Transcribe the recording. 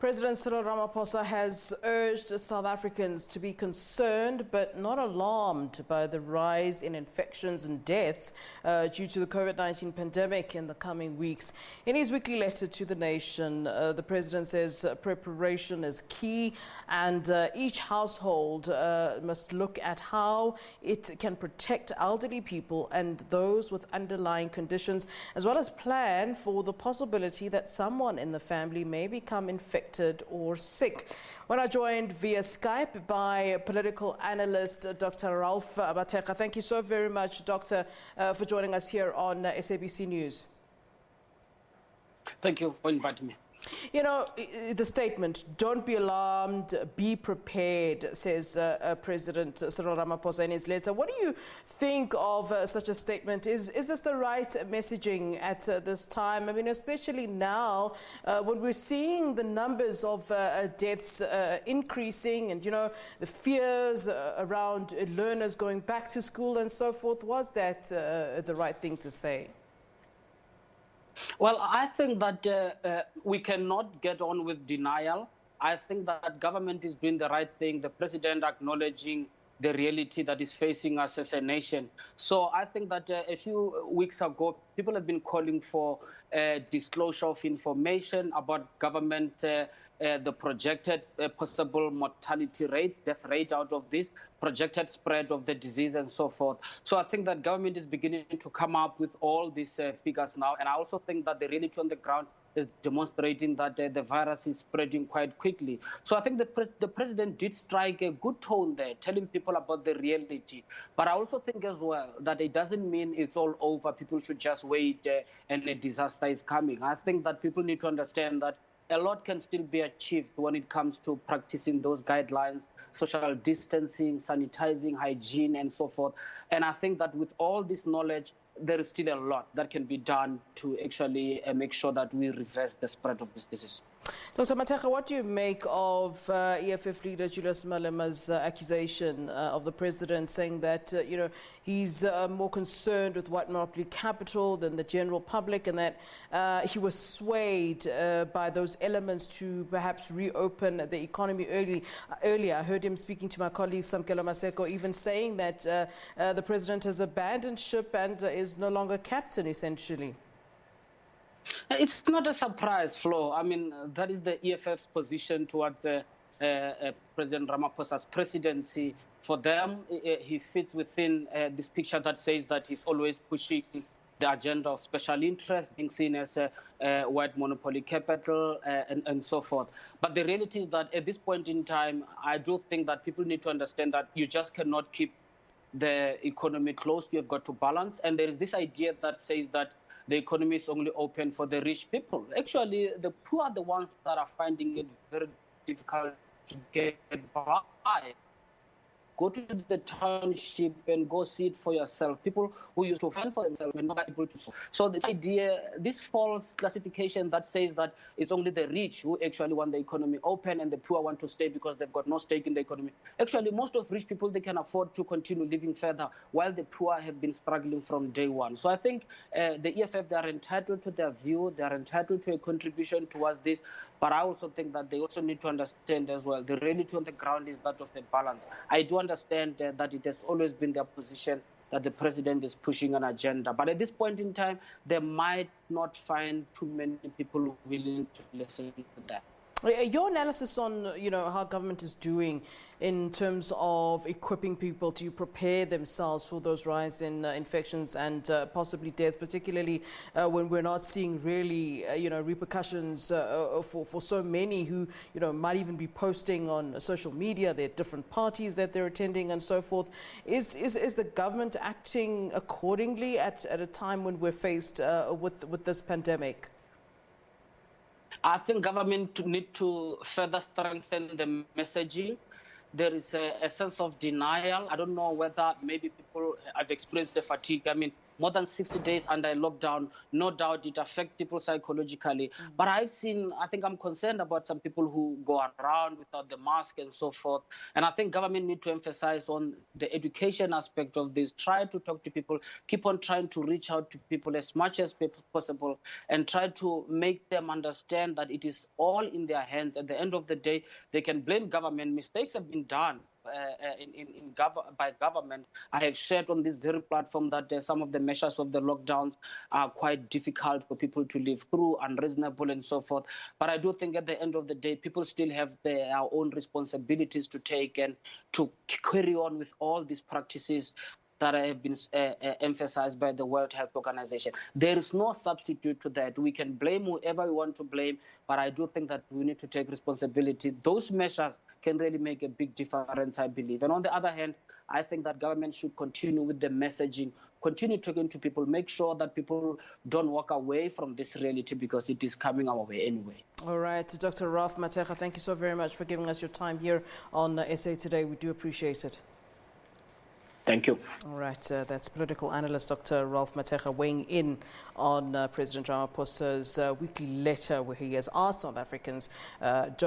President Cyril Ramaphosa has urged South Africans to be concerned but not alarmed by the rise in infections and deaths due to the COVID-19 pandemic in the coming weeks. In his weekly letter to the nation, the president says preparation is key and each household must look at how it can protect elderly people and those with underlying conditions, as well as plan for the possibility that someone in the family may become infected or sick. When I joined via Skype by political analyst Dr. Ralph Mathekga. Thank you so very much, Doctor, for joining us here on SABC News. Thank you for inviting me. You know, the statement, don't be alarmed, be prepared, says President Cyril Ramaphosa in his letter. What do you think of such a statement? Is this the right messaging at this time? I mean, especially now when we're seeing the numbers of deaths increasing and, you know, the fears around learners going back to school and so forth. Was that the right thing to say? Well, I think that we cannot get on with denial. I think that government is doing the right thing, the president acknowledging the reality that is facing us as a nation. So I think that a few weeks ago, people have been calling for disclosure of information about government, the projected possible mortality rate, death rate out of this, projected spread of the disease and so forth. So I think that government is beginning to come up with all these figures now. And I also think that the reality on the ground is demonstrating that the virus is spreading quite quickly. So I think the president did strike a good tone there, telling people about the reality. But I also think as well that it doesn't mean it's all over. People should just wait and a disaster is coming. I think that people need to understand that a lot can still be achieved when it comes to practicing those guidelines, social distancing, sanitizing, hygiene, and so forth. And I think that with all this knowledge, there is still a lot that can be done to actually make sure that we reverse the spread of this disease. Dr. Mathekga, what do you make of EFF leader Julius Malema's accusation of the president saying that, you know, he's more concerned with white monopoly capital than the general public, and that he was swayed by those elements to perhaps reopen the economy earlier? I heard him speaking to my colleague Samkelo Maseko, even saying that the president has abandoned ship and is no longer captain, essentially. It's not a surprise, Flo. I mean, that is the EFF's position towards President Ramaphosa's presidency. For them, he fits within this picture that says that he's always pushing the agenda of special interest, being seen as a white monopoly capital and so forth. But the reality is that at this point in time, I do think that people need to understand that you just cannot keep the economy closed. You've got to balance. And there is this idea that says that the economy is only open for the rich people. Actually, the poor are the ones that are finding it very difficult to get by. Go to the township and go see it for yourself. People who used to fend for themselves were not able to. So this idea, this false classification that says that it's only the rich who actually want the economy open and the poor want to stay because they've got no stake in the economy. Actually, most of rich people, they can afford to continue living further, while the poor have been struggling from day one. So I think the EFF, they are entitled to their view. They are entitled to a contribution towards this. But I also think that they also need to understand as well, the reality on the ground is that of the balance. I do understand that it has always been their position that the president is pushing an agenda. But at this point in time, they might not find too many people willing to listen to that. Your analysis on, you know, how government is doing in terms of equipping people to prepare themselves for those rise in infections and possibly deaths, particularly when we're not seeing really, you know, repercussions for so many who, you know, might even be posting on social media, their different parties that they're attending and so forth. Is the government acting accordingly at a time when we're faced with this pandemic? I think government need to further strengthen the messaging. There is a sense of denial. I don't know whether maybe people have experienced the fatigue. I mean, more than 60 days under a lockdown. No doubt it affects people psychologically. But I think I'm concerned about some people who go around without the mask and so forth. And I think government need to emphasize on the education aspect of this. Try to talk to people, keep on trying to reach out to people as much as possible, and try to make them understand that it is all in their hands. At the end of the day, they can blame government. Mistakes have been done by government. I have shared on this very platform that some of the measures of the lockdowns are quite difficult for people to live through, unreasonable and so forth. But I do think at the end of the day, people still have their own responsibilities to take and to carry on with all these practices that have been emphasized by the World Health Organization. There is no substitute to that. We can blame whoever we want to blame, but I do think that we need to take responsibility. Those measures can really make a big difference, I believe. And on the other hand, I think that government should continue with the messaging, continue talking to people, make sure that people don't walk away from this reality because it is coming our way anyway. All right, Dr. Ralph Mathekga, thank you so very much for giving us your time here on SA Today. We do appreciate it. Thank you. All right, that's political analyst Dr. Ralph Mathekga weighing in on President Ramaphosa's weekly letter where he has asked South Africans don't